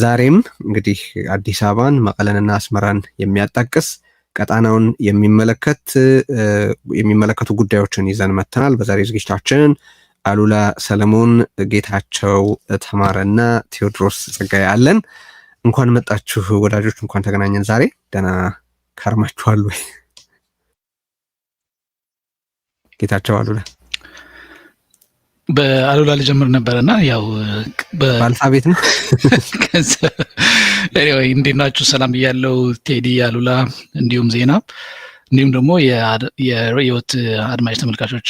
ዛሬም እንግዲህ አዲስ አበባን መቀለንና አስመራን የሚያጣቅስ ቀጣናውን የሚመለከቱ ጉዳዮችን ይዘን መተናል። በዛሬ ዝግጅታችን አሉላ ሰለሞን፣ ጌታቸው ተማረና ቴዎድሮስ ጸጋዬ አለን። እንኳን መጣችሁ ወዳጆች፣ እንኳን ተገናኘን። ዛሬ ደህና ከርማችኋል ወይ? ጌታቸው፣ አሉላ በአሉላ ልጀምር ነበርና ያው በአልፋቤት ነው። ኤኒዌይ እንዴት ናችሁ? ሰላም ብያለሁ። ቴዲ፣ አሉላ እንዲሁም ዜና እንዲሁም ደግሞ የህይወት አድማጭ ተመልካቾች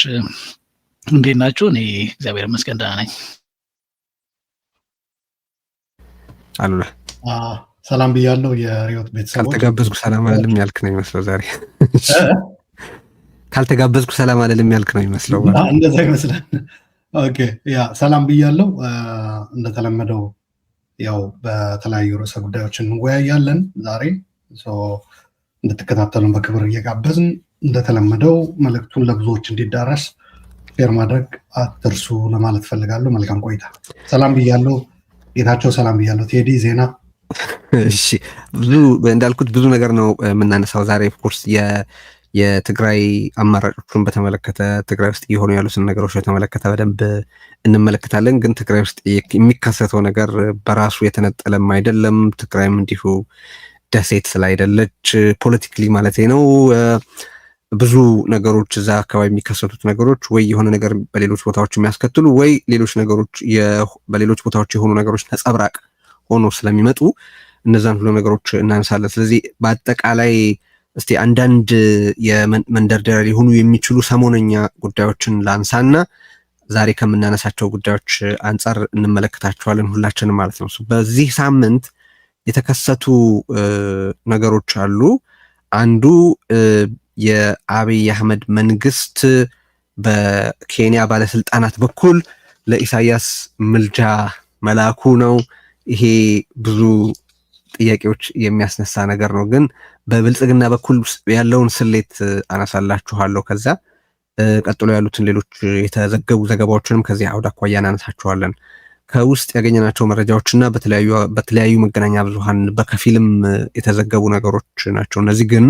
እንዴት ናችሁ? እኔ እግዚአብሔር ይመስገን ደህና ነኝ። አሉላ ሰላም ብያለሁ። የህይወት ቤተሰቦች ካልተጋበዝኩ ሰላም አልልም ያልክ ነው የሚመስለው ዛሬ። ካልተጋበዝኩ ሰላም አልልም ያልክ ነው የሚመስለው። እንደዛ ይመስላል። ኦኬ ያ ሰላም ብያለሁ። እንደተለመደው ያው በተለያዩ ርዕሰ ጉዳዮች እንወያያለን። ዛሬ እንድትከታተሉን በክብር እየጋበዝን እንደተለመደው መልእክቱን ለብዙዎች እንዲዳረስ ሼር ማድረግ አትርሱ ለማለት ፈልጋለሁ። መልካም ቆይታ። ሰላም ብያለሁ ጌታቸው፣ ሰላም ብያለሁ ቴዲ፣ ዜና። እሺ፣ እንዳልኩት ብዙ ነገር ነው የምናነሳው ዛሬ። ኦፍኮርስ የትግራይ አማራጮቹን በተመለከተ ትግራይ ውስጥ እየሆኑ ያሉትን ነገሮች በተመለከተ በደንብ እንመለከታለን። ግን ትግራይ ውስጥ የሚከሰተው ነገር በራሱ የተነጠለም አይደለም። ትግራይም እንዲሁ ደሴት ስላይደለች ፖለቲካሊ ማለት ነው ብዙ ነገሮች እዛ አካባቢ የሚከሰቱት ነገሮች ወይ የሆነ ነገር በሌሎች ቦታዎች የሚያስከትሉ ወይ ሌሎች ነገሮች በሌሎች ቦታዎች የሆኑ ነገሮች ነጸብራቅ ሆኖ ስለሚመጡ እነዛን ሁሉ ነገሮች እናነሳለን። ስለዚህ በአጠቃላይ እስቲ አንዳንድ የመንደርደሪያ ሊሆኑ የሚችሉ ሰሞነኛ ጉዳዮችን ላንሳና ዛሬ ከምናነሳቸው ጉዳዮች አንጻር እንመለከታቸዋለን ሁላችንም ማለት ነው። በዚህ ሳምንት የተከሰቱ ነገሮች አሉ። አንዱ የአብይ አህመድ መንግስት በኬንያ ባለስልጣናት በኩል ለኢሳያስ ምልጃ መላኩ ነው። ይሄ ብዙ ጥያቄዎች የሚያስነሳ ነገር ነው። ግን በብልጽግና በኩል ያለውን ስሌት አነሳላችኋለሁ። ከዛ ቀጥሎ ያሉትን ሌሎች የተዘገቡ ዘገባዎችንም ከዚህ አውድ አኳያ እናነሳችኋለን። ከውስጥ ያገኘናቸው መረጃዎችና በተለያዩ መገናኛ ብዙሃን በከፊልም የተዘገቡ ነገሮች ናቸው። እነዚህ ግን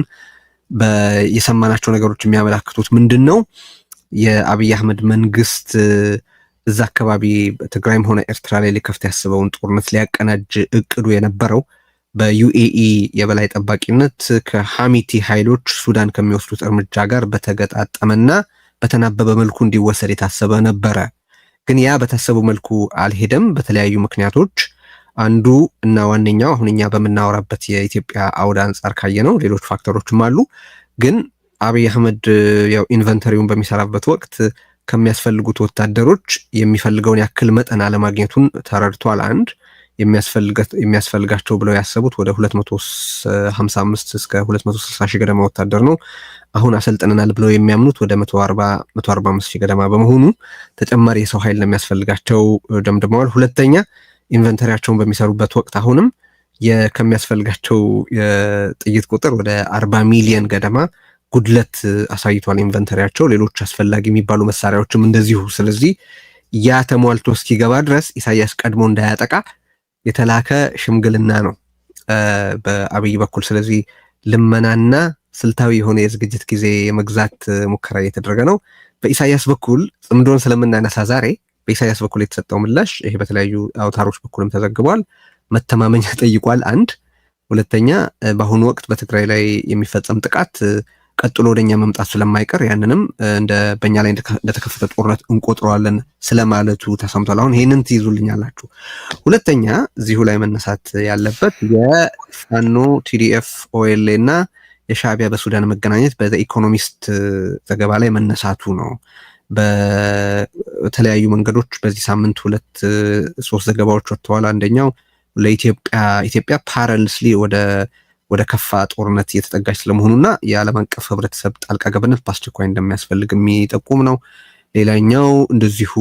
የሰማናቸው ነገሮች የሚያመላክቱት ምንድን ነው? የአብይ አህመድ መንግስት እዛ አካባቢ ትግራይም ሆነ ኤርትራ ላይ ሊከፍት ያስበውን ጦርነት ሊያቀናጅ እቅዱ የነበረው በዩኤኢ የበላይ ጠባቂነት ከሐሚቲ ኃይሎች ሱዳን ከሚወስዱት እርምጃ ጋር በተገጣጠመና በተናበበ መልኩ እንዲወሰድ የታሰበ ነበረ። ግን ያ በታሰበው መልኩ አልሄደም። በተለያዩ ምክንያቶች አንዱ እና ዋነኛው አሁን እኛ በምናወራበት የኢትዮጵያ አውድ አንጻር ካየነው ሌሎች ፋክተሮችም አሉ። ግን አብይ አህመድ ያው ኢንቨንተሪውን በሚሰራበት ወቅት ከሚያስፈልጉት ወታደሮች የሚፈልገውን ያክል መጠን አለማግኘቱን ተረድቷል። አንድ የሚያስፈልጋቸው ብለው ያሰቡት ወደ 255 እስከ 260 ሺህ ገደማ ወታደር ነው። አሁን አሰልጥነናል ብለው የሚያምኑት ወደ 145 ሺህ ገደማ በመሆኑ ተጨማሪ የሰው ኃይል ለሚያስፈልጋቸው ደምድመዋል። ሁለተኛ ኢንቨንተሪያቸውን በሚሰሩበት ወቅት አሁንም ከሚያስፈልጋቸው የጥይት ቁጥር ወደ 40 ሚሊዮን ገደማ ጉድለት አሳይቷል ኢንቨንተሪያቸው። ሌሎች አስፈላጊ የሚባሉ መሳሪያዎችም እንደዚሁ። ስለዚህ ያ ተሟልቶ እስኪገባ ድረስ ኢሳያስ ቀድሞ እንዳያጠቃ የተላከ ሽምግልና ነው በአብይ በኩል። ስለዚህ ልመናና ስልታዊ የሆነ የዝግጅት ጊዜ የመግዛት ሙከራ እየተደረገ ነው። በኢሳያስ በኩል ጽምዶን ስለምናነሳ ዛሬ በኢሳያስ በኩል የተሰጠው ምላሽ ይሄ በተለያዩ አውታሮች በኩልም ተዘግቧል። መተማመኛ ጠይቋል። አንድ ሁለተኛ በአሁኑ ወቅት በትግራይ ላይ የሚፈጸም ጥቃት ቀጥሎ ወደኛ መምጣት ስለማይቀር ያንንም በእኛ ላይ እንደተከፈተ ጦርነት እንቆጥረዋለን ስለማለቱ ተሰምቷል። አሁን ይህንን ትይዙልኛላችሁ። ሁለተኛ እዚሁ ላይ መነሳት ያለበት የፋኖ ቲዲኤፍ ኦኤልኤ እና የሻዕቢያ በሱዳን መገናኘት በኢኮኖሚስት ዘገባ ላይ መነሳቱ ነው። በተለያዩ መንገዶች በዚህ ሳምንት 2-3 ዘገባዎች ወጥተዋል። አንደኛው ለኢትዮጵያ ፓራልስሊ ወደ ከፋ ጦርነት እየተጠጋች ስለመሆኑና የዓለም አቀፍ ህብረተሰብ ጣልቃ ገብነት በአስቸኳይ እንደሚያስፈልግ የሚጠቁም ነው። ሌላኛው እንደዚሁ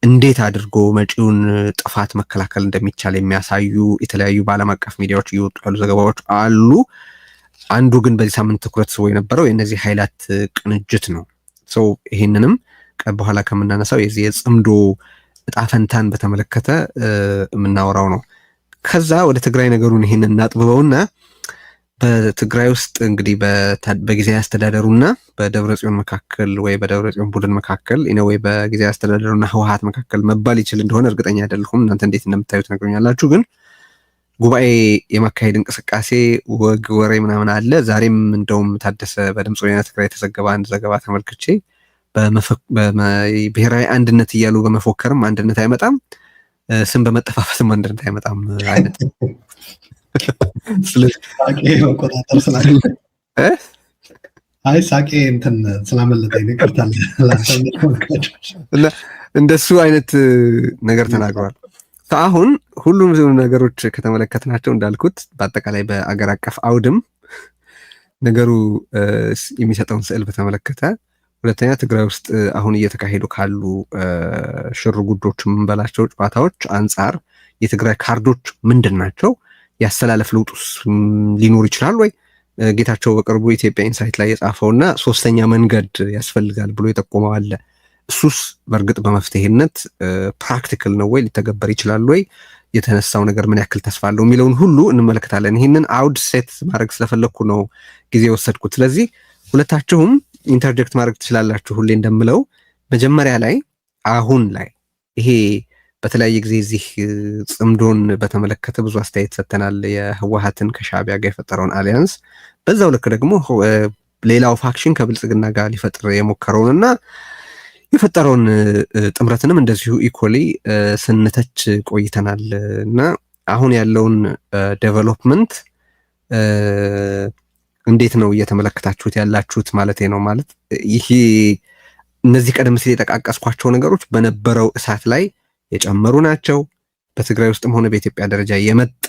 እንዴት አድርጎ መጪውን ጥፋት መከላከል እንደሚቻል የሚያሳዩ የተለያዩ በዓለም አቀፍ ሚዲያዎች እየወጡ ያሉ ዘገባዎች አሉ። አንዱ ግን በዚህ ሳምንት ትኩረት ስቦ የነበረው የእነዚህ ኃይላት ቅንጅት ነው። ይህንንም በኋላ ከምናነሳው የዚህ የጽምዶ እጣ ፈንታን በተመለከተ የምናወራው ነው። ከዛ ወደ ትግራይ ነገሩን ይሄን እናጥብበውና በትግራይ ውስጥ እንግዲህ በጊዜያዊ አስተዳደሩና በደብረጽዮን መካከል ወይ በደብረጽዮን ቡድን መካከል ወይ በጊዜያዊ አስተዳደሩና ህወሓት መካከል መባል ይችል እንደሆነ እርግጠኛ አይደለሁም። እናንተ እንዴት እንደምታዩት ነግሩኛላችሁ። ግን ጉባኤ የማካሄድ እንቅስቃሴ ወግ ወሬ ምናምን አለ። ዛሬም እንደውም ታደሰ በድምፅ ወያነ ትግራይ የተዘገበ አንድ ዘገባ ተመልክቼ ብሔራዊ አንድነት እያሉ በመፎከርም አንድነት አይመጣም፣ ስም በመጠፋፋትም አንድነት አይመጣም አይነት መቆጣጠር ሳቄ እንትን ስላመለጠኝ ይቅርታል። እንደሱ አይነት ነገር ተናግሯል። አሁን ሁሉም ነገሮች ከተመለከትናቸው እንዳልኩት በአጠቃላይ በአገር አቀፍ አውድም ነገሩ የሚሰጠውን ስዕል በተመለከተ፣ ሁለተኛ ትግራይ ውስጥ አሁን እየተካሄዱ ካሉ ሽር ጉዶች የምንበላቸው ጨዋታዎች አንጻር የትግራይ ካርዶች ምንድን ናቸው? ያስተላለፍ ለውጡስ ሊኖር ይችላል ወይ? ጌታቸው በቅርቡ ኢትዮጵያ ኢንሳይት ላይ የጻፈውና ሶስተኛ መንገድ ያስፈልጋል ብሎ የጠቆመው አለ። እሱስ በእርግጥ በመፍትሄነት ፕራክቲካል ነው ወይ? ሊተገበር ይችላል ወይ? የተነሳው ነገር ምን ያክል ተስፋ አለው የሚለውን ሁሉ እንመለከታለን። ይህንን አውድ ሴት ማድረግ ስለፈለግኩ ነው ጊዜ ወሰድኩት። ስለዚህ ሁለታችሁም ኢንተርጀክት ማድረግ ትችላላችሁ። ሁሌ እንደምለው መጀመሪያ ላይ አሁን ላይ ይሄ በተለያየ ጊዜ እዚህ ጽምዶን በተመለከተ ብዙ አስተያየት ሰጥተናል። የህወሓትን ከሻዕቢያ ጋር የፈጠረውን አሊያንስ፣ በዛው ልክ ደግሞ ሌላው ፋክሽን ከብልጽግና ጋር ሊፈጥር የሞከረውንና የፈጠረውን ጥምረትንም እንደዚሁ ኢኮሊ ስንተች ቆይተናል እና አሁን ያለውን ዴቨሎፕመንት እንዴት ነው እየተመለከታችሁት ያላችሁት ማለት ነው? ማለት ይሄ እነዚህ ቀደም ሲል የጠቃቀስኳቸው ነገሮች በነበረው እሳት ላይ የጨመሩ ናቸው? በትግራይ ውስጥም ሆነ በኢትዮጵያ ደረጃ የመጣ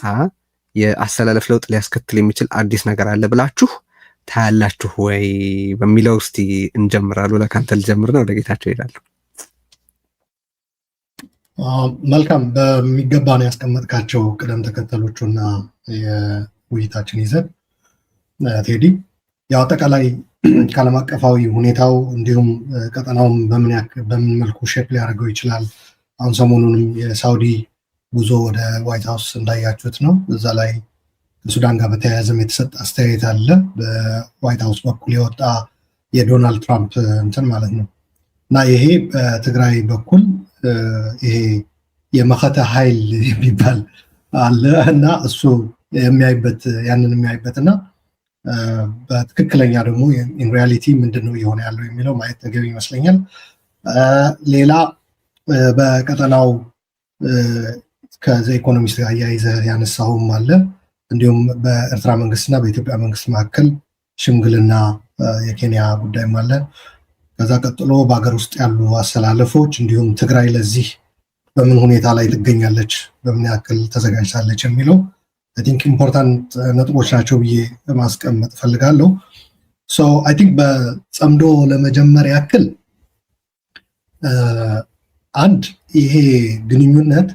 የአሰላለፍ ለውጥ ሊያስከትል የሚችል አዲስ ነገር አለ ብላችሁ ታያላችሁ ወይ በሚለው እስቲ እንጀምራሉ። ለካንተ ልጀምርና ወደ ጌታቸው ይላሉ። መልካም፣ በሚገባ ነው ያስቀመጥካቸው ቅደም ተከተሎቹና የውይይታችን ይዘት ቴዲ። ያው አጠቃላይ ከዓለም አቀፋዊ ሁኔታው እንዲሁም ቀጠናውም በምን መልኩ ሼፕ ሊያደርገው ይችላል። አሁን ሰሞኑንም የሳውዲ ጉዞ ወደ ዋይት ሀውስ እንዳያችሁት ነው። እዛ ላይ ከሱዳን ጋር በተያያዘም የተሰጠ አስተያየት አለ። በዋይት ሀውስ በኩል የወጣ የዶናልድ ትራምፕ እንትን ማለት ነው እና ይሄ በትግራይ በኩል ይሄ የመኸተ ኃይል የሚባል አለ እና እሱ ያንን የሚያይበት እና በትክክለኛ ደግሞ ኢን ሪያሊቲ ምንድን ነው እየሆነ ያለው የሚለው ማየት ተገቢ ይመስለኛል። ሌላ በቀጠናው ከዚ ኢኮኖሚስት ጋር አያይዘህ ያነሳውም አለ። እንዲሁም በኤርትራ መንግስትና በኢትዮጵያ መንግስት መካከል ሽምግልና የኬንያ ጉዳይም አለ። ከዛ ቀጥሎ በሀገር ውስጥ ያሉ አሰላለፎች እንዲሁም ትግራይ ለዚህ በምን ሁኔታ ላይ ትገኛለች፣ በምን ያክል ተዘጋጅታለች የሚለው አይ ቲንክ ኢምፖርታንት ነጥቦች ናቸው ብዬ ማስቀመጥ ፈልጋለሁ። ሶ አይ ቲንክ በጸምዶ ለመጀመር ያክል አንድ ይሄ ግንኙነት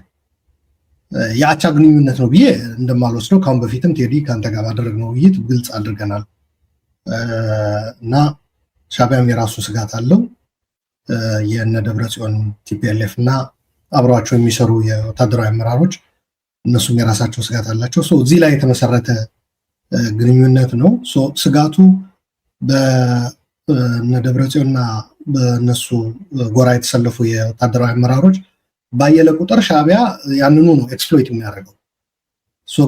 የአቻ ግንኙነት ነው ብዬ እንደማልወስደው ከአሁን በፊትም ቴዲ ከአንተ ጋር ባደረግነው ውይይት ግልጽ አድርገናል እና ሻዕቢያም የራሱ ስጋት አለው። የእነ ደብረጽዮን ቲፒኤልኤፍ እና አብረዋቸው የሚሰሩ የወታደራዊ አመራሮች እነሱም የራሳቸው ስጋት አላቸው። እዚህ ላይ የተመሰረተ ግንኙነት ነው። ስጋቱ በእነ ደብረጽዮንና በእነሱ ጎራ የተሰለፉ የወታደራዊ አመራሮች ባየለ ቁጥር ሻዕቢያ ያንኑ ነው ኤክስፕሎይት የሚያደርገው።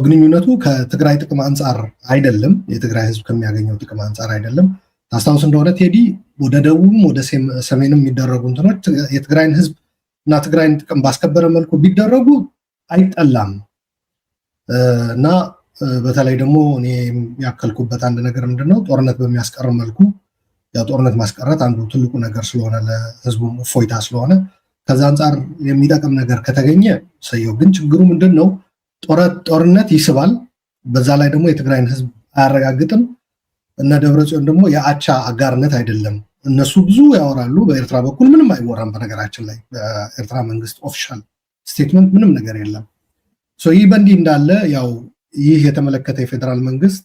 ግንኙነቱ ከትግራይ ጥቅም አንጻር አይደለም፣ የትግራይ ህዝብ ከሚያገኘው ጥቅም አንጻር አይደለም። ታስታውስ እንደሆነ ቴዲ ወደ ደቡብም ወደ ሰሜንም የሚደረጉ እንትኖች የትግራይን ህዝብ እና ትግራይን ጥቅም ባስከበረ መልኩ ቢደረጉ አይጠላም እና በተለይ ደግሞ እኔ ያከልኩበት አንድ ነገር ምንድነው ጦርነት በሚያስቀር መልኩ ያው ጦርነት ማስቀረት አንዱ ትልቁ ነገር ስለሆነ ለህዝቡም እፎይታ ስለሆነ ከዛ አንጻር የሚጠቅም ነገር ከተገኘ ሰየው። ግን ችግሩ ምንድነው ጦርነት ይስባል፣ በዛ ላይ ደግሞ የትግራይን ህዝብ አያረጋግጥም። እነ ደብረጽዮን ደግሞ የአቻ አጋርነት አይደለም። እነሱ ብዙ ያወራሉ፣ በኤርትራ በኩል ምንም አይወራም። በነገራችን ላይ በኤርትራ መንግስት ኦፊሻል ስቴትመንት ምንም ነገር የለም። ይህ በእንዲህ እንዳለ ያው ይህ የተመለከተ የፌዴራል መንግስት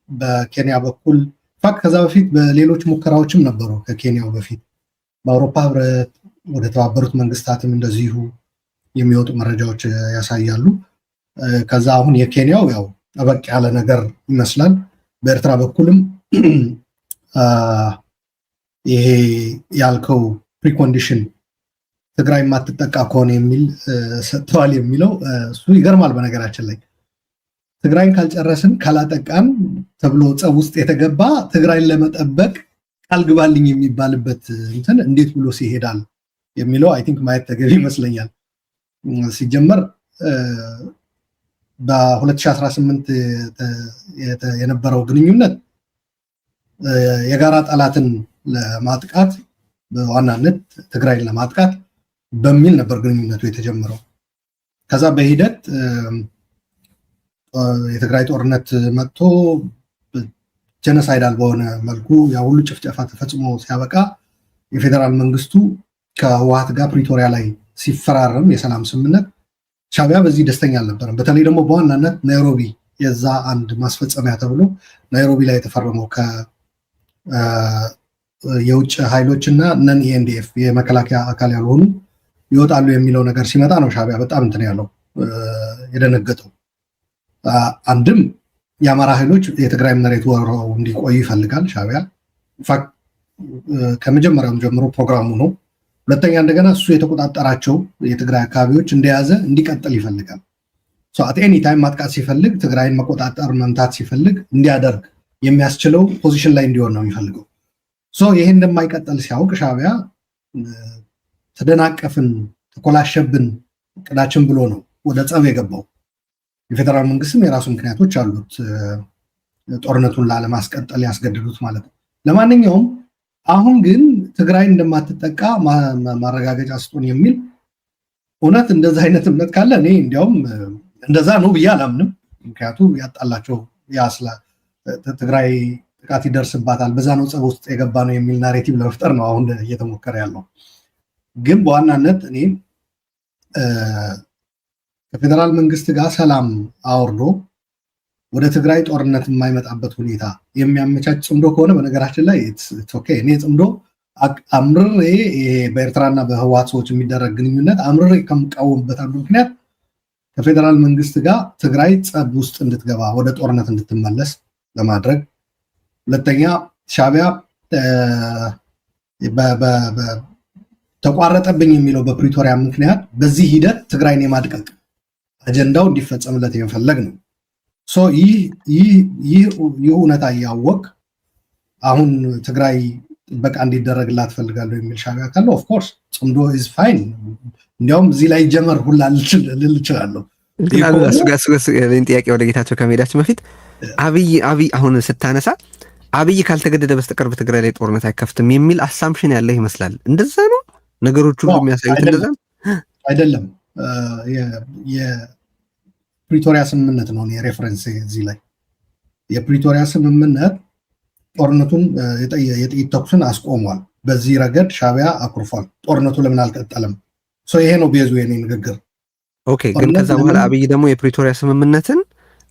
በኬንያ በኩል ከዛ በፊት በሌሎች ሙከራዎችም ነበሩ። ከኬንያው በፊት በአውሮፓ ህብረት ወደ ተባበሩት መንግስታትም እንደዚሁ የሚወጡ መረጃዎች ያሳያሉ። ከዛ አሁን የኬንያው ያው ጠበቅ ያለ ነገር ይመስላል። በኤርትራ በኩልም ይሄ ያልከው ፕሪኮንዲሽን ትግራይ የማትጠቃ ከሆነ የሚል ሰጥተዋል የሚለው እሱ ይገርማል። በነገራችን ላይ ትግራይን ካልጨረስን ካላጠቃን ተብሎ ጸብ ውስጥ የተገባ ትግራይን ለመጠበቅ ቃል ግባልኝ የሚባልበት እንትን እንዴት ብሎ ሲሄዳል የሚለው አይ ቲንክ ማየት ተገቢ ይመስለኛል። ሲጀመር በ2018 የነበረው ግንኙነት የጋራ ጠላትን ለማጥቃት በዋናነት ትግራይን ለማጥቃት በሚል ነበር ግንኙነቱ የተጀመረው። ከዛ በሂደት የትግራይ ጦርነት መጥቶ ጀነሳይዳል በሆነ መልኩ ያ ሁሉ ጭፍጨፋ ተፈጽሞ ሲያበቃ የፌዴራል መንግስቱ ከህወሓት ጋር ፕሪቶሪያ ላይ ሲፈራረም የሰላም ስምምነት ሻዕቢያ በዚህ ደስተኛ አልነበረም። በተለይ ደግሞ በዋናነት ናይሮቢ የዛ አንድ ማስፈጸሚያ ተብሎ ናይሮቢ ላይ የተፈረመው የውጭ ኃይሎች እና ነን ኢኤንዲኤፍ የመከላከያ አካል ያልሆኑ ይወጣሉ የሚለው ነገር ሲመጣ ነው ሻዕቢያ በጣም እንትን ያለው የደነገጠው። አንድም የአማራ ኃይሎች የትግራይ መሬት ወረው እንዲቆዩ ይፈልጋል ሻዕቢያ። ኢንፋክት ከመጀመሪያውም ጀምሮ ፕሮግራሙ ነው። ሁለተኛ እንደገና እሱ የተቆጣጠራቸው የትግራይ አካባቢዎች እንደያዘ እንዲቀጥል ይፈልጋል። አት ኤኒ ታይም ማጥቃት ሲፈልግ ትግራይን መቆጣጠር መምታት ሲፈልግ እንዲያደርግ የሚያስችለው ፖዚሽን ላይ እንዲሆን ነው የሚፈልገው። ይሄ እንደማይቀጥል ሲያውቅ ሻዕቢያ ተደናቀፍን፣ ተኮላሸብን እቅዳችን ብሎ ነው ወደ ጸብ የገባው። የፌዴራል መንግስትም የራሱ ምክንያቶች አሉት ጦርነቱን ላለማስቀጠል ያስገድዱት ማለት ነው። ለማንኛውም አሁን ግን ትግራይ እንደማትጠቃ ማረጋገጫ ስጡን የሚል እውነት እንደዛ አይነት እምነት ካለ እኔ እንዲያውም እንደዛ ነው ብዬ አላምንም። ምክንያቱም ያጣላቸው ያስላ ትግራይ ጥቃት ይደርስባታል በዛ ነው ጸብ ውስጥ የገባ ነው የሚል ናሬቲቭ ለመፍጠር ነው አሁን እየተሞከረ ያለው። ግን በዋናነት እኔ ከፌዴራል መንግስት ጋር ሰላም አወርዶ ወደ ትግራይ ጦርነት የማይመጣበት ሁኔታ የሚያመቻች ጽምዶ ከሆነ በነገራችን ላይ ኦኬ እኔ ጽምዶ አምርሬ በኤርትራና በህወሓት ሰዎች የሚደረግ ግንኙነት አምርሬ ከምቃወምበት አንዱ ምክንያት ከፌዴራል መንግስት ጋር ትግራይ ጸብ ውስጥ እንድትገባ ወደ ጦርነት እንድትመለስ ለማድረግ፣ ሁለተኛ ሻዕቢያ ተቋረጠብኝ የሚለው በፕሪቶሪያ ምክንያት በዚህ ሂደት ትግራይን የማድቀቅ አጀንዳው እንዲፈጸምለት የመፈለግ ነው። ይህ እውነታ እያወቅ አሁን ትግራይ ጥበቃ እንዲደረግላት ፈልጋለሁ የሚል ሻዕቢያ ካለ ኦፍኮርስ ጽምዶ ኢዝ ፋይን። እንዲያውም እዚህ ላይ ጀመር ሁላ ልል እችላለሁ። ጥያቄ ወደ ጌታቸው ከመሄዳችን በፊት አብይ አሁን ስታነሳ አብይ ካልተገደደ በስተቀር በትግራይ ላይ ጦርነት አይከፍትም የሚል አሳምፕሽን ያለ ይመስላል። እንደዛ ነው ነገሮች ሁሉ የሚያሳዩት? እንደዛ አይደለም። የፕሪቶሪያ ስምምነት ነው የሬፈረንስ እዚህ ላይ የፕሪቶሪያ ስምምነት ጦርነቱን የጥይት ተኩስን አስቆሟል። በዚህ ረገድ ሻዕቢያ አኩርፏል። ጦርነቱ ለምን አልቀጠለም? ይሄ ነው ቤዙ የኔ ንግግር። ኦኬ። ግን ከዛ በኋላ አብይ ደግሞ የፕሪቶሪያ ስምምነትን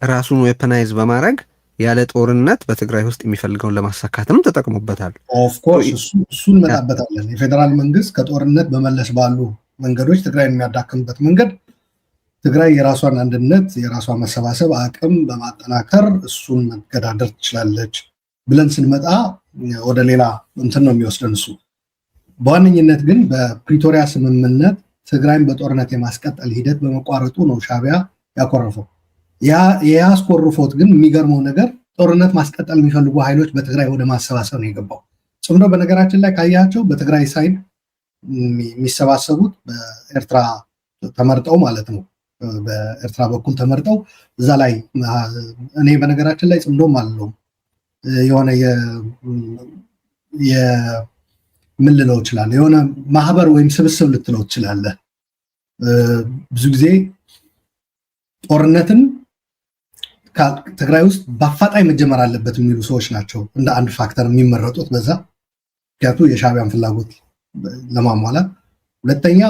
ራሱን ዌፐናይዝ በማድረግ ያለ ጦርነት በትግራይ ውስጥ የሚፈልገውን ለማሳካትም ተጠቅሞበታል። ኦፍኮርስ እሱን እንመጣበታለን። የፌዴራል መንግስት ከጦርነት በመለስ ባሉ መንገዶች ትግራይ የሚያዳክምበት መንገድ ትግራይ የራሷን አንድነት የራሷን መሰባሰብ አቅም በማጠናከር እሱን መገዳደር ትችላለች ብለን ስንመጣ ወደ ሌላ እንትን ነው የሚወስደን። እሱ በዋነኝነት ግን በፕሪቶሪያ ስምምነት ትግራይን በጦርነት የማስቀጠል ሂደት በመቋረጡ ነው ሻዕቢያ ያኮረፈው። ያስኮርፎት ግን የሚገርመው ነገር ጦርነት ማስቀጠል የሚፈልጉ ኃይሎች በትግራይ ወደ ማሰባሰብ ነው የገባው። ጽምዶ በነገራችን ላይ ካያቸው በትግራይ ሳይድ የሚሰባሰቡት በኤርትራ ተመርጠው ማለት ነው፣ በኤርትራ በኩል ተመርጠው እዛ ላይ እኔ በነገራችን ላይ ጽምዶም አለው የሆነ ምን ልለው እችላለሁ፣ የሆነ ማህበር ወይም ስብስብ ልትለው ትችላለህ። ብዙ ጊዜ ጦርነትን ትግራይ ውስጥ በአፋጣኝ መጀመር አለበት የሚሉ ሰዎች ናቸው እንደ አንድ ፋክተር የሚመረጡት በዛ ምክንያቱ የሻዕቢያን ፍላጎት ለማሟላት። ሁለተኛ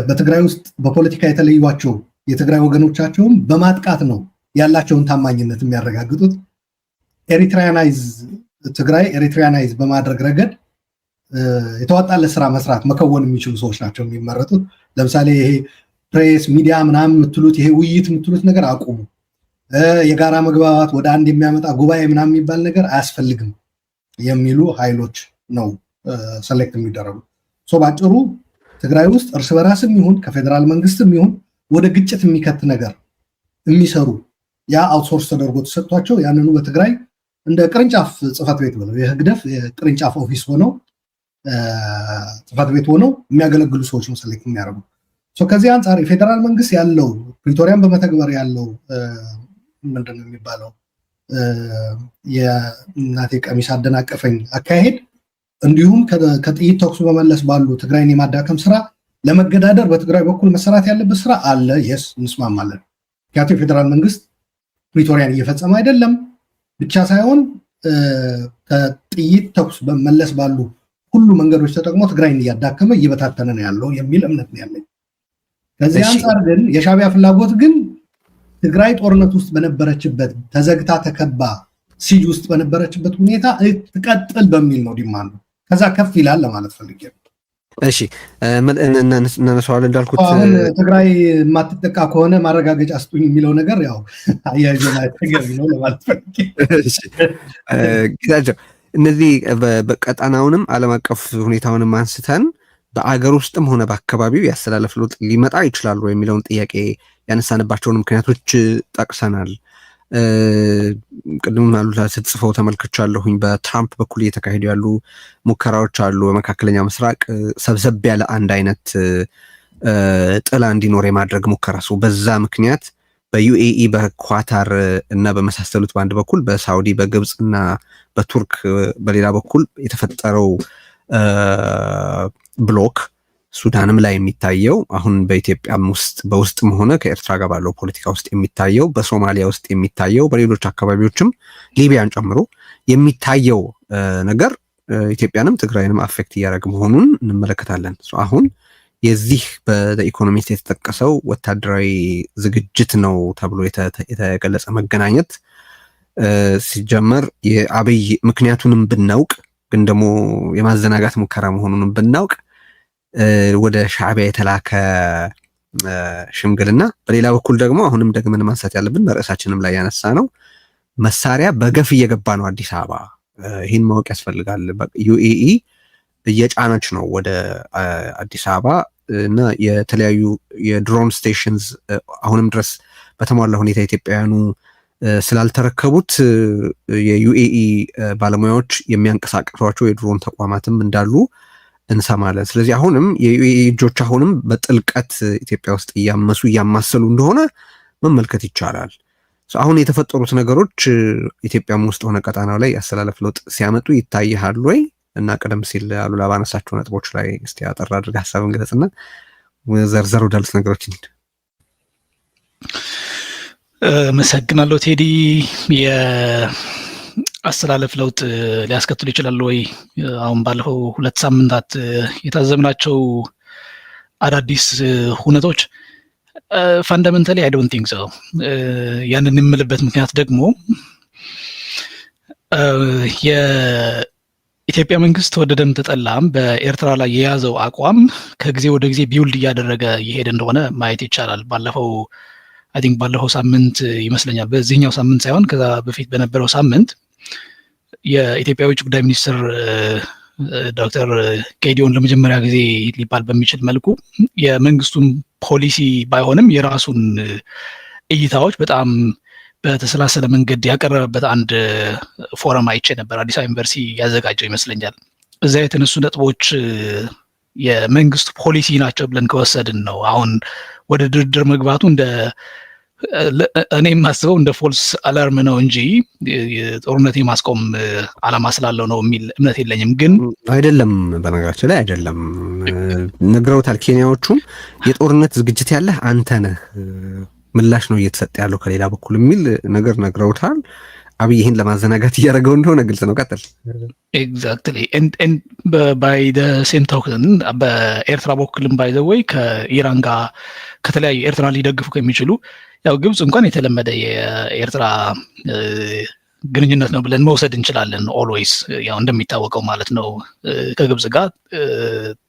በትግራይ ውስጥ በፖለቲካ የተለዩዋቸው የትግራይ ወገኖቻቸውን በማጥቃት ነው ያላቸውን ታማኝነት የሚያረጋግጡት። ትግራይ ኤሪትሪያናይዝ በማድረግ ረገድ የተዋጣለት ስራ መስራት መከወን የሚችሉ ሰዎች ናቸው የሚመረጡት። ለምሳሌ ይሄ ፕሬስ ሚዲያ ምናምን የምትሉት ይሄ ውይይት የምትሉት ነገር አቁሙ። የጋራ መግባባት ወደ አንድ የሚያመጣ ጉባኤ ምናምን የሚባል ነገር አያስፈልግም የሚሉ ኃይሎች ነው ሰሌክት የሚደረጉ። ባጭሩ ትግራይ ውስጥ እርስ በራስም ይሁን ከፌዴራል መንግስትም ይሁን ወደ ግጭት የሚከት ነገር የሚሰሩ ያ አውትሶርስ ተደርጎ ተሰጥቷቸው ያንኑ በትግራይ እንደ ቅርንጫፍ ጽህፈት ቤት ብለው የህግደፍ የቅርንጫፍ ኦፊስ ሆነው ጽህፈት ቤት ሆነው የሚያገለግሉ ሰዎች ነው ሰሌክት የሚያደርጉ። ከዚህ አንጻር የፌዴራል መንግስት ያለው ፕሪቶሪያን በመተግበር ያለው ምንድነው የሚባለው የእናቴ ቀሚስ አደናቀፈኝ አካሄድ እንዲሁም ከጥይት ተኩስ በመለስ ባሉ ትግራይን የማዳከም ስራ ለመገዳደር በትግራይ በኩል መሰራት ያለበት ስራ አለ። የስ እንስማማለን። ምክንያቱም የፌዴራል መንግስት ፕሪቶሪያን እየፈጸመ አይደለም ብቻ ሳይሆን ከጥይት ተኩስ በመለስ ባሉ ሁሉ መንገዶች ተጠቅሞ ትግራይን እያዳከመ እየበታተነ ነው ያለው የሚል እምነት ነው ያለኝ። ከዚህ አንጻር ግን የሻዕቢያ ፍላጎት ግን ትግራይ ጦርነት ውስጥ በነበረችበት ተዘግታ ተከባ ሲጅ ውስጥ በነበረችበት ሁኔታ ትቀጥል በሚል ነው ዲማንዱ። ከዛ ከፍ ይላል ለማለት ፈልጌ ነው። እሺ እናነሳዋለን እንዳልኩት አሁን ትግራይ የማትጠቃ ከሆነ ማረጋገጫ ስጡኝ የሚለው ነገር ያው አያይዞ ማለት ተገቢ ነው ለማለት ፈልጌ። እሺ ጌታቸው እነዚህ በቀጣናውንም ዓለም አቀፍ ሁኔታውንም አንስተን በአገር ውስጥም ሆነ በአካባቢው ያስተላለፍ ለውጥ ሊመጣ ይችላል የሚለውን ጥያቄ ያነሳንባቸውን ምክንያቶች ጠቅሰናል። ቅድም አሉላ ስትጽፈው ተመልክቻለሁኝ። በትራምፕ በኩል እየተካሄዱ ያሉ ሙከራዎች አሉ። በመካከለኛ ምስራቅ ሰብሰብ ያለ አንድ አይነት ጥላ እንዲኖር የማድረግ ሙከራ ሰው በዛ ምክንያት በዩኤኢ በኳታር እና በመሳሰሉት በአንድ በኩል በሳውዲ በግብፅ እና በቱርክ በሌላ በኩል የተፈጠረው ብሎክ ሱዳንም ላይ የሚታየው አሁን በኢትዮጵያም ውስጥ በውስጥም ሆነ ከኤርትራ ጋር ባለው ፖለቲካ ውስጥ የሚታየው በሶማሊያ ውስጥ የሚታየው በሌሎች አካባቢዎችም ሊቢያን ጨምሮ የሚታየው ነገር ኢትዮጵያንም ትግራይንም አፌክት እያደረገ መሆኑን እንመለከታለን። አሁን የዚህ በኢኮኖሚስት የተጠቀሰው ወታደራዊ ዝግጅት ነው ተብሎ የተገለጸ መገናኘት ሲጀመር የአብይ ምክንያቱንም ብናውቅ ግን ደግሞ የማዘናጋት ሙከራ መሆኑንም ብናውቅ ወደ ሻዕቢያ የተላከ ሽምግልና፣ በሌላ በኩል ደግሞ አሁንም ደግመን ማንሳት ያለብን በርዕሳችንም ላይ ያነሳ ነው መሳሪያ በገፍ እየገባ ነው አዲስ አበባ። ይህን ማወቅ ያስፈልጋል። ዩኤኢ እየጫነች ነው ወደ አዲስ አበባ እና የተለያዩ የድሮን ስቴሽንስ አሁንም ድረስ በተሟላ ሁኔታ ኢትዮጵያውያኑ ስላልተረከቡት የዩኤኢ ባለሙያዎች የሚያንቀሳቅሷቸው የድሮን ተቋማትም እንዳሉ እንሰማለን። ስለዚህ አሁንም የዩኤኢ እጆች አሁንም በጥልቀት ኢትዮጵያ ውስጥ እያማሰሉ እንደሆነ መመልከት ይቻላል። አሁን የተፈጠሩት ነገሮች ኢትዮጵያም ውስጥ ሆነ ቀጣናው ላይ ያስተላለፍ ለውጥ ሲያመጡ ይታይሃል ወይ? እና ቀደም ሲል አሉላ ባነሳቸው ነጥቦች ላይ እስቲ አጠር አድርገህ ሀሳብን ግለጽና ዘርዘር ወዳሉት ነገሮች እንሂድ። መሰግናለሁ ቴዲ። የአስተላለፍ ለውጥ ሊያስከትሉ ይችላሉ ወይ? አሁን ባለፈው 2 ሳምንታት የታዘብናቸው አዳዲስ ሁነቶች ፈንዳሜንታሊ አይ ዶንት ቲንክ ሶ። ያንን የምልበት ምክንያት ደግሞ የኢትዮጵያ መንግስት ወደደም ተጠላም በኤርትራ ላይ የያዘው አቋም ከጊዜ ወደ ጊዜ ቢውልድ እያደረገ የሄደ እንደሆነ ማየት ይቻላል። ባለፈው ሳምንት ይመስለኛል፣ በዚህኛው ሳምንት ሳይሆን ከዛ በፊት በነበረው ሳምንት የኢትዮጵያ ውጭ ጉዳይ ሚኒስትር ዶክተር ጌዲዮን ለመጀመሪያ ጊዜ ሊባል በሚችል መልኩ የመንግስቱን ፖሊሲ ባይሆንም የራሱን እይታዎች በጣም በተሰላሰለ መንገድ ያቀረበበት አንድ ፎረም አይቼ ነበር። አዲስ አበባ ዩኒቨርሲቲ ያዘጋጀው ይመስለኛል። እዛ የተነሱ ነጥቦች የመንግስት ፖሊሲ ናቸው ብለን ከወሰድን ነው አሁን ወደ ድርድር መግባቱ እኔ የማስበው እንደ ፎልስ አላርም ነው እንጂ ጦርነት የማስቆም አላማ ስላለው ነው የሚል እምነት የለኝም። ግን አይደለም፣ በነገራችን ላይ አይደለም ነግረውታል። ኬንያዎቹም የጦርነት ዝግጅት ያለህ አንተ ነህ፣ ምላሽ ነው እየተሰጠ ያለው ከሌላ በኩል የሚል ነገር ነግረውታል። አብይ ይህን ለማዘናጋት እያደረገው እንደሆነ ግልጽ ነው። ቀጥል። ኤግዛክትሊ ባይ ደ ሴም ቶክን በኤርትራ በኩልም ባይ ዘ ወይ ከኢራን ጋር ከተለያዩ ኤርትራ ሊደግፉ ከሚችሉ ያው ግብጽ እንኳን የተለመደ የኤርትራ ግንኙነት ነው ብለን መውሰድ እንችላለን። ኦልዌይስ ያው እንደሚታወቀው ማለት ነው ከግብጽ ጋር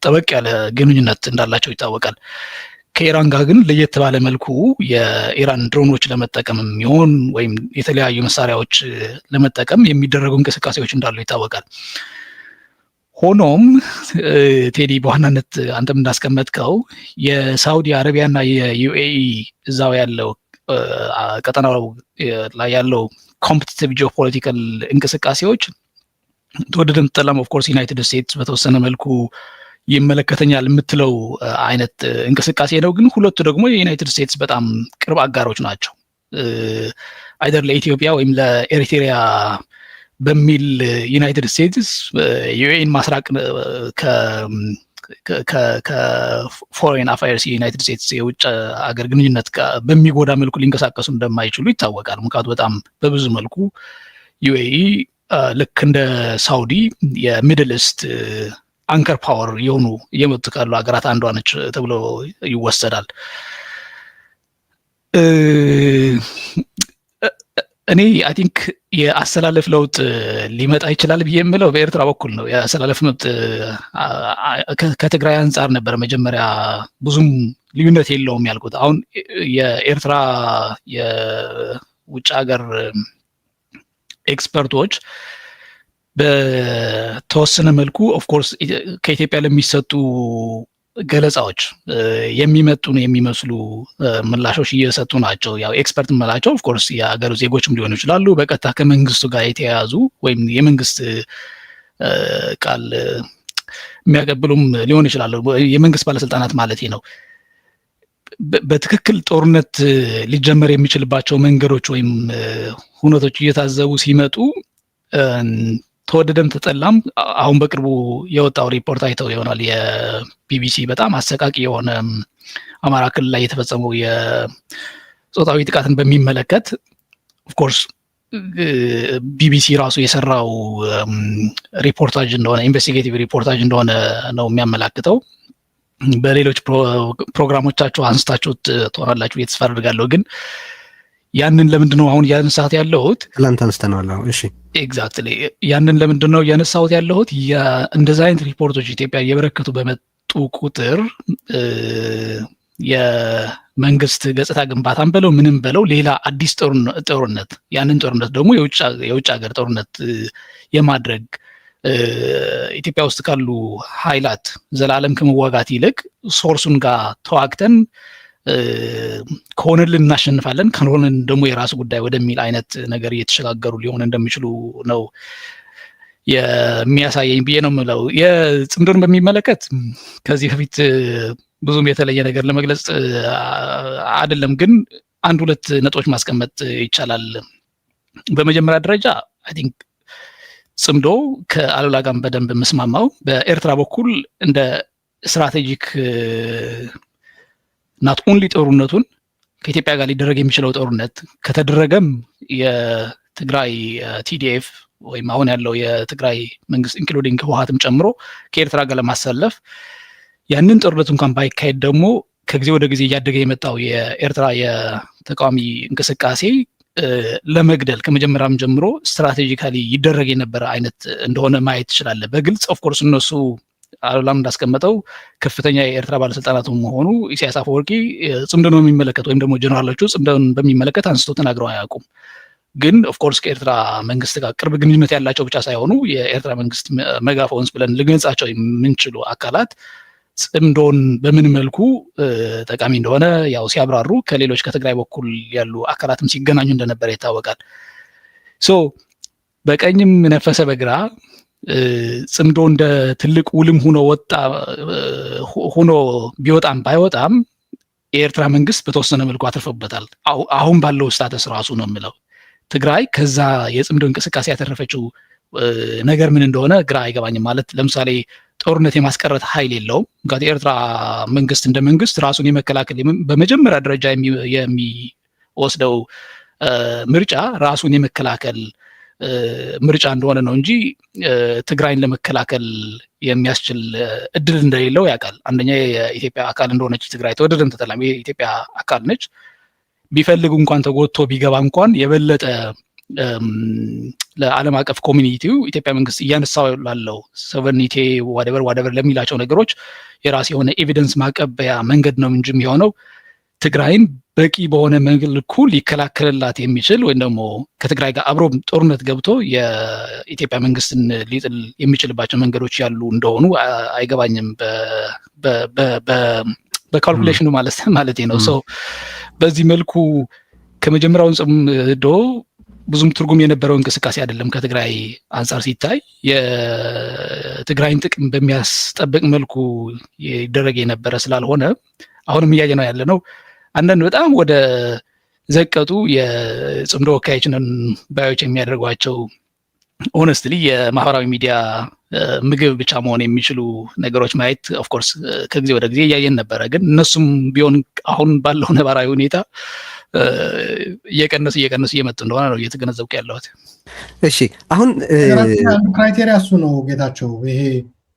ጠበቅ ያለ ግንኙነት እንዳላቸው ይታወቃል። ከኢራን ጋር ግን ለየት ባለ መልኩ የኢራን ድሮኖች ለመጠቀም የሚሆን ወይም የተለያዩ መሳሪያዎች ለመጠቀም የሚደረጉ እንቅስቃሴዎች እንዳሉ ይታወቃል። ሆኖም ቴዲ በዋናነት አንተም እንዳስቀመጥከው የሳውዲ አረቢያና የዩኤኢ እዛው ያለው ቀጠናው ላይ ያለው ኮምፒቲቲቭ ጂኦፖለቲካል እንቅስቃሴዎች ተወደደም ተጠላም ኦፍኮርስ ዩናይትድ ስቴትስ በተወሰነ መልኩ ይመለከተኛል የምትለው አይነት እንቅስቃሴ ነው። ግን ሁለቱ ደግሞ የዩናይትድ ስቴትስ በጣም ቅርብ አጋሮች ናቸው። አይደር ለኢትዮጵያ ወይም ለኤሪትሪያ በሚል ዩናይትድ ስቴትስ ዩኤኢን ማስራቅ ከፎሬን አፋየርስ ዩናይትድ ስቴትስ የውጭ ሀገር ግንኙነት በሚጎዳ መልኩ ሊንቀሳቀሱ እንደማይችሉ ይታወቃል። ምክንያቱ በጣም በብዙ መልኩ ዩኤኢ ልክ እንደ ሳውዲ የሚድል ኢስት አንከር ፓወር የሆኑ እየመጡ ካሉ ሀገራት አንዷ ነች ተብሎ ይወሰዳል። እኔ አይ ቲንክ የአሰላለፍ ለውጥ ሊመጣ ይችላል ብዬ የምለው በኤርትራ በኩል ነው። የአሰላለፍ ለውጥ ከትግራይ አንጻር ነበር መጀመሪያ ብዙም ልዩነት የለውም ያልኩት። አሁን የኤርትራ የውጭ ሀገር ኤክስፐርቶች በተወሰነ መልኩ ኦፍኮርስ ከኢትዮጵያ ለሚሰጡ ገለጻዎች የሚመጡን የሚመስሉ ምላሾች እየሰጡ ናቸው። ያው ኤክስፐርት መላቸው ኦፍኮርስ የሀገሩ ዜጎችም ሊሆኑ ይችላሉ፣ በቀጥታ ከመንግስቱ ጋር የተያያዙ ወይም የመንግስት ቃል የሚያቀብሉም ሊሆን ይችላሉ፣ የመንግስት ባለስልጣናት ማለት ነው። በትክክል ጦርነት ሊጀመር የሚችልባቸው መንገዶች ወይም ሁነቶች እየታዘቡ ሲመጡ ተወደደም ተጠላም አሁን በቅርቡ የወጣው ሪፖርት አይተው ይሆናል። የቢቢሲ በጣም አሰቃቂ የሆነ አማራ ክልል ላይ የተፈጸመው የጾታዊ ጥቃትን በሚመለከት ኦፍኮርስ ቢቢሲ ራሱ የሰራው ሪፖርታጅ እንደሆነ ኢንቨስቲጌቲቭ ሪፖርታጅ እንደሆነ ነው የሚያመላክተው። በሌሎች ፕሮግራሞቻቸው አንስታችሁት ትሆናላችሁ ብዬ ተስፋ አደርጋለሁ። ግን ያንን ለምንድን ነው አሁን እያነሳሁት ያለሁት? ትላንት አንስተነዋል። እሺ ኤግዛክትሊ ያንን ለምንድን ነው እያነሳሁት ያለሁት? እንደዚህ አይነት ሪፖርቶች ኢትዮጵያ እየበረከቱ በመጡ ቁጥር የመንግስት ገጽታ ግንባታን በለው ምንም በለው ሌላ አዲስ ጦርነት ያንን ጦርነት ደግሞ የውጭ ሀገር ጦርነት የማድረግ ኢትዮጵያ ውስጥ ካሉ ኃይላት ዘላለም ከመዋጋት ይልቅ ሶርሱን ጋር ተዋግተን ከሆነልን እናሸንፋለን ካልሆነን ደግሞ የራሱ ጉዳይ ወደሚል አይነት ነገር እየተሸጋገሩ ሊሆን እንደሚችሉ ነው የሚያሳየኝ ብዬ ነው የምለው። የጽምዶን በሚመለከት ከዚህ በፊት ብዙም የተለየ ነገር ለመግለጽ አይደለም፣ ግን አንድ ሁለት ነጥቦች ማስቀመጥ ይቻላል። በመጀመሪያ ደረጃ አይ ቲንክ ጽምዶ ከአሉላ ጋር በደንብ የምስማማው በኤርትራ በኩል እንደ ስትራቴጂክ ናት ኦንሊ ጦርነቱን ከኢትዮጵያ ጋር ሊደረግ የሚችለው ጦርነት ከተደረገም የትግራይ ቲዲኤፍ ወይም አሁን ያለው የትግራይ መንግስት ኢንክሉዲንግ ህወሓትም ጨምሮ ከኤርትራ ጋር ለማሰለፍ ያንን ጦርነት እንኳን ባይካሄድ ደግሞ ከጊዜ ወደ ጊዜ እያደገ የመጣው የኤርትራ የተቃዋሚ እንቅስቃሴ ለመግደል ከመጀመሪያም ጀምሮ ስትራቴጂካሊ ይደረግ የነበረ አይነት እንደሆነ ማየት ትችላለህ በግልጽ። ኦፍኮርስ እነሱ አሉላም እንዳስቀመጠው ከፍተኛ የኤርትራ ባለስልጣናቱ መሆኑ ኢሳያስ አፈወርቂ ጽምዶን በሚመለከት ወይም ደግሞ ጀነራሎቹ ጽምዶን በሚመለከት አንስቶ ተናግረው አያውቁም። ግን ኦፍኮርስ ከኤርትራ መንግስት ጋር ቅርብ ግንኙነት ያላቸው ብቻ ሳይሆኑ የኤርትራ መንግስት መጋፎንስ ብለን ልገንጻቸው የምንችሉ አካላት ጽምዶን በምን መልኩ ጠቃሚ እንደሆነ ያው ሲያብራሩ ከሌሎች ከትግራይ በኩል ያሉ አካላትም ሲገናኙ እንደነበረ ይታወቃል። ሶ በቀኝም ነፈሰ በግራ ጽምዶ እንደ ትልቅ ውልም ሆኖ ቢወጣም ባይወጣም የኤርትራ መንግስት በተወሰነ መልኩ አትርፎበታል። አሁን ባለው ስታተስ ራሱ ነው የምለው። ትግራይ ከዛ የጽምዶ እንቅስቃሴ ያተረፈችው ነገር ምን እንደሆነ ግራ አይገባኝም። ማለት ለምሳሌ ጦርነት የማስቀረት ኃይል የለውም። ምክንያቱም የኤርትራ መንግስት እንደ መንግስት ራሱን የመከላከል በመጀመሪያ ደረጃ የሚወስደው ምርጫ ራሱን የመከላከል ምርጫ እንደሆነ ነው እንጂ ትግራይን ለመከላከል የሚያስችል እድል እንደሌለው ያውቃል። አንደኛ የኢትዮጵያ አካል እንደሆነች ትግራይ ተወደደም ተጠላም የኢትዮጵያ አካል ነች። ቢፈልግ እንኳን ተጎትቶ ቢገባ እንኳን የበለጠ ለዓለም አቀፍ ኮሚኒቲው ኢትዮጵያ መንግስት እያነሳው ላለው ሶቨርኒቲ ዋደቨር ለሚላቸው ነገሮች የራስ የሆነ ኤቪደንስ ማቀበያ መንገድ ነው እንጂ የሚሆነው ትግራይን በቂ በሆነ መልኩ ሊከላከልላት የሚችል ወይም ደግሞ ከትግራይ ጋር አብሮ ጦርነት ገብቶ የኢትዮጵያ መንግስትን ሊጥል የሚችልባቸው መንገዶች ያሉ እንደሆኑ አይገባኝም። በካልኩሌሽኑ ማለት ነው። ሰው በዚህ መልኩ ከመጀመሪያውን ጽምዶ ብዙም ትርጉም የነበረው እንቅስቃሴ አይደለም። ከትግራይ አንጻር ሲታይ የትግራይን ጥቅም በሚያስጠብቅ መልኩ ይደረግ የነበረ ስላልሆነ አሁንም እያየ ነው ያለ ነው። አንዳንድ በጣም ወደ ዘቀጡ የጽምዶ ወካዮችንን ባዮች የሚያደርጓቸው ሆነስትሊ የማህበራዊ ሚዲያ ምግብ ብቻ መሆን የሚችሉ ነገሮች ማየት ኦፍኮርስ ከጊዜ ወደ ጊዜ እያየን ነበረ። ግን እነሱም ቢሆን አሁን ባለው ነባራዊ ሁኔታ እየቀነሱ እየመጡ እንደሆነ ነው እየተገነዘብኩ ያለሁት። እሺ አሁን ክራይቴሪያ እሱ ነው ጌታቸው። ይሄ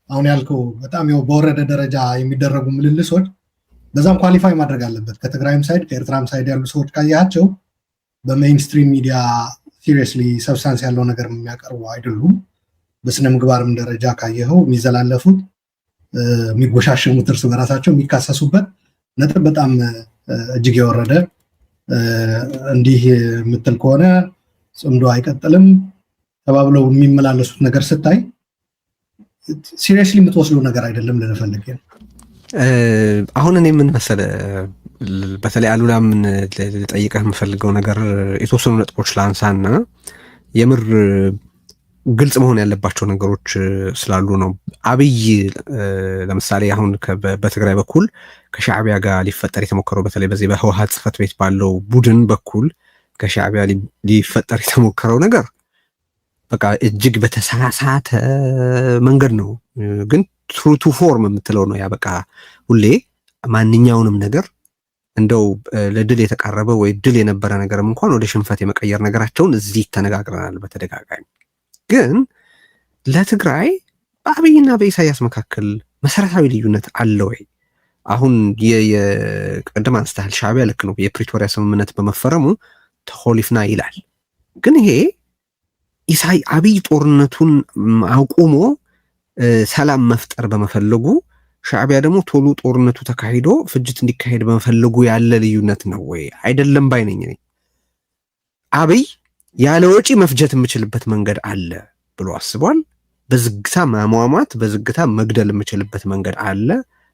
አሁን ያልከው በጣም በወረደ ደረጃ የሚደረጉ ምልልሶች በዛም ኳሊፋይ ማድረግ አለበት። ከትግራይም ሳይድ ከኤርትራም ሳይድ ያሉ ሰዎች ካያቸው በሜይንስትሪም ሚዲያ ሲሪየስሊ ሰብስታንስ ያለው ነገር የሚያቀርቡ አይደሉም። በስነ ምግባርም ደረጃ ካየኸው የሚዘላለፉት፣ የሚጎሻሸሙት፣ እርስ በራሳቸው የሚካሰሱበት ነጥብ በጣም እጅግ የወረደ እንዲህ የምትል ከሆነ ጽምዶ አይቀጥልም ተባብለው የሚመላለሱት ነገር ስታይ ሲሪየስሊ የምትወስደው ነገር አይደለም ልንፈልግ። አሁን እኔ ምን መሰለህ በተለይ አሉላ ምን ልጠይቀህ የምፈልገው ነገር የተወሰኑ ነጥቦች ላንሳና የምር ግልጽ መሆን ያለባቸው ነገሮች ስላሉ ነው። አብይ ለምሳሌ አሁን በትግራይ በኩል ከሻዕቢያ ጋር ሊፈጠር የተሞከረው በተለይ በዚህ በህወሓት ጽሕፈት ቤት ባለው ቡድን በኩል ከሻዕቢያ ሊፈጠር የተሞከረው ነገር በቃ እጅግ በተሳሳተ መንገድ ነው። ግን ትሩ ቱ ፎርም የምትለው ነው። ያ በቃ ሁሌ ማንኛውንም ነገር እንደው ለድል የተቃረበ ወይ ድል የነበረ ነገርም እንኳን ወደ ሽንፈት የመቀየር ነገራቸውን እዚህ ተነጋግረናል በተደጋጋሚ። ግን ለትግራይ በአብይና በኢሳያስ መካከል መሰረታዊ ልዩነት አለ ወይ? አሁን የቀደም አንስተሃል፣ ሻዕቢያ ልክ ነው የፕሪቶሪያ ስምምነት በመፈረሙ ተሆሊፍና ይላል። ግን ይሄ አብይ ጦርነቱን አቁሞ ሰላም መፍጠር በመፈለጉ ሻዕቢያ ደግሞ ቶሎ ጦርነቱ ተካሂዶ ፍጅት እንዲካሄድ በመፈለጉ ያለ ልዩነት ነው ወይ? አይደለም ባይነኝ ነኝ። አብይ ያለ ወጪ መፍጀት የምችልበት መንገድ አለ ብሎ አስቧል። በዝግታ ማሟሟት፣ በዝግታ መግደል የምችልበት መንገድ አለ፣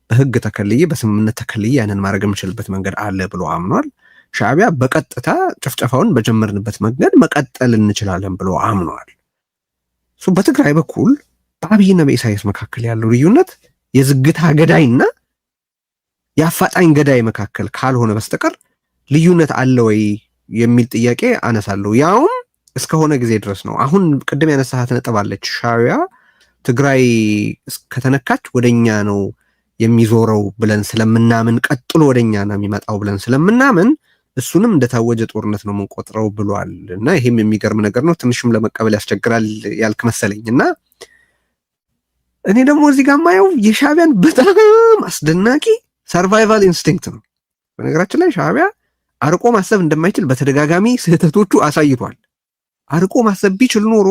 በህግ ተከልዬ በስምምነት ተከልዬ ያንን ማድረግ የምችልበት መንገድ አለ ብሎ አምኗል። ሻዕቢያ በቀጥታ ጭፍጨፋውን በጀመርንበት መንገድ መቀጠል እንችላለን ብሎ አምኗል። በትግራይ በኩል በአብይና በኢሳያስ መካከል ያለው ልዩነት የዝግታ ገዳይና የአፋጣኝ ገዳይ መካከል ካልሆነ በስተቀር ልዩነት አለ ወይ የሚል ጥያቄ አነሳለሁ። ያውም እስከሆነ ጊዜ ድረስ ነው። አሁን ቅድም ያነሳሃት ነጥብ አለች። ሻዕቢያ ትግራይ ከተነካች ወደኛ ነው የሚዞረው ብለን ስለምናምን፣ ቀጥሎ ወደኛ ነው የሚመጣው ብለን ስለምናምን እሱንም እንደታወጀ ጦርነት ነው የምንቆጥረው ብሏል። እና ይሄም የሚገርም ነገር ነው። ትንሽም ለመቀበል ያስቸግራል ያልክ መሰለኝ። እና እኔ ደግሞ እዚህ ጋር ማየው የሻዕቢያን በጣም አስደናቂ ሰርቫይቫል ኢንስቲንክት ነው። በነገራችን ላይ ሻዕቢያ አርቆ ማሰብ እንደማይችል በተደጋጋሚ ስህተቶቹ አሳይቷል። አርቆ ማሰብ ቢችል ኖሮ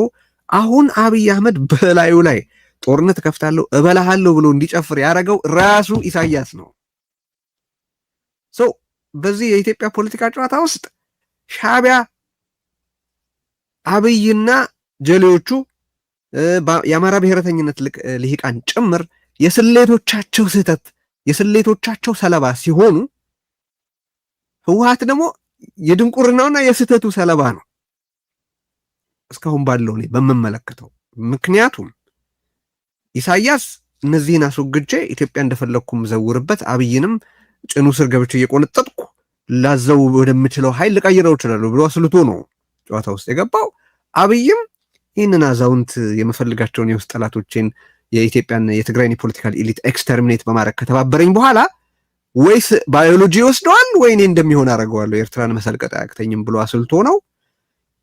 አሁን አብይ አህመድ በላዩ ላይ ጦርነት ከፍታለሁ እበላሃለሁ ብሎ እንዲጨፍር ያደረገው ራሱ ኢሳያስ ነው። በዚህ የኢትዮጵያ ፖለቲካ ጨዋታ ውስጥ ሻዕቢያ አብይና ጀሌዎቹ የአማራ ብሔረተኝነት ልሂቃን ጭምር የስሌቶቻቸው ስህተት የስሌቶቻቸው ሰለባ ሲሆኑ፣ ህወሓት ደግሞ የድንቁርናውና የስህተቱ ሰለባ ነው እስካሁን ባለው እኔ በምመለከተው። ምክንያቱም ኢሳያስ እነዚህን አስወግጄ ኢትዮጵያ እንደፈለግኩም ዘውርበት አብይንም ጭኑ ስር ገብቼ እየቆነጠጥኩ ላዘው ወደምችለው ኃይል ልቀይረው እችላለሁ ብሎ አስልቶ ነው ጨዋታ ውስጥ የገባው። አብይም ይህንን አዛውንት የምፈልጋቸውን የውስጥ ጠላቶችን የኢትዮጵያን የትግራይን የፖለቲካል ኤሊት ኤክስተርሚኔት በማድረግ ከተባበረኝ በኋላ ወይስ ባዮሎጂ ይወስደዋል ወይ እኔ እንደሚሆን አደርገዋለሁ ኤርትራን መሰልቀጥ አያቅተኝም ብሎ አስልቶ ነው።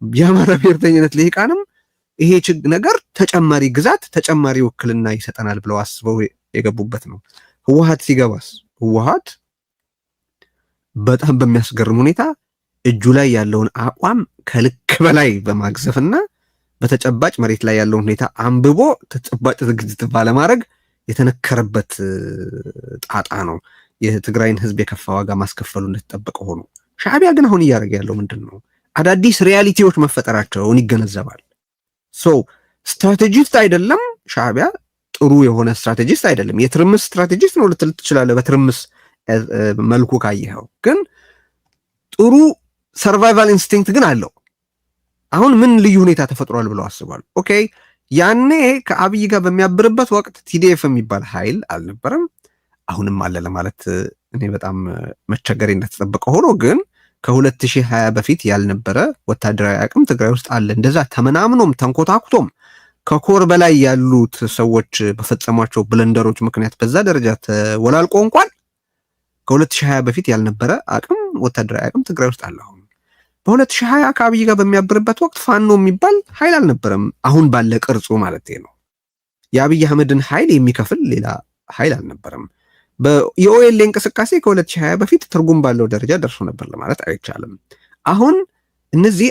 የአማራ ብሔርተኝነት ልሂቃንም ይሄ ነገር ተጨማሪ ግዛት ተጨማሪ ውክልና ይሰጠናል ብለው አስበው የገቡበት ነው። ህወሓት ሲገባስ ህወሓት በጣም በሚያስገርም ሁኔታ እጁ ላይ ያለውን አቋም ከልክ በላይ በማግዘፍና በተጨባጭ መሬት ላይ ያለውን ሁኔታ አንብቦ ተጨባጭ ዝግጅት ባለማድረግ የተነከረበት ጣጣ ነው። የትግራይን ህዝብ የከፋ ዋጋ ማስከፈሉ እንደተጠበቀ ሆኖ ሻዕቢያ ግን አሁን እያደረገ ያለው ምንድን ነው? አዳዲስ ሪያሊቲዎች መፈጠራቸውን ይገነዘባል። ስትራቴጂስት አይደለም ሻዕቢያ፣ ጥሩ የሆነ ስትራቴጂስት አይደለም። የትርምስ ስትራቴጂስት ነው ልትል ትችላለህ በትርምስ መልኩ ካየኸው፣ ግን ጥሩ ሰርቫይቫል ኢንስቲንክት ግን አለው። አሁን ምን ልዩ ሁኔታ ተፈጥሯል ብለው አስቧል? ኦኬ ያኔ ከአብይ ጋር በሚያብርበት ወቅት ቲዲኤፍ የሚባል ኃይል አልነበረም። አሁንም አለ ለማለት እኔ በጣም መቸገሬ እንደተጠበቀ ሆኖ ግን ከ2020 በፊት ያልነበረ ወታደራዊ አቅም ትግራይ ውስጥ አለ። እንደዛ ተመናምኖም ተንኮታኩቶም ከኮር በላይ ያሉት ሰዎች በፈጸሟቸው ብለንደሮች ምክንያት በዛ ደረጃ ተወላልቆ እንኳን ከ2020 በፊት ያልነበረ አቅም ወታደራዊ አቅም ትግራይ ውስጥ አለ። አሁን በ2020 ከአብይ ጋር በሚያብርበት ወቅት ፋኖ የሚባል ኃይል አልነበረም። አሁን ባለ ቅርጹ ማለት ነው። የአብይ አህመድን ኃይል የሚከፍል ሌላ ኃይል አልነበረም። የኦኤል እንቅስቃሴ ከ2020 በፊት ትርጉም ባለው ደረጃ ደርሶ ነበር ለማለት አይቻልም። አሁን እነዚህ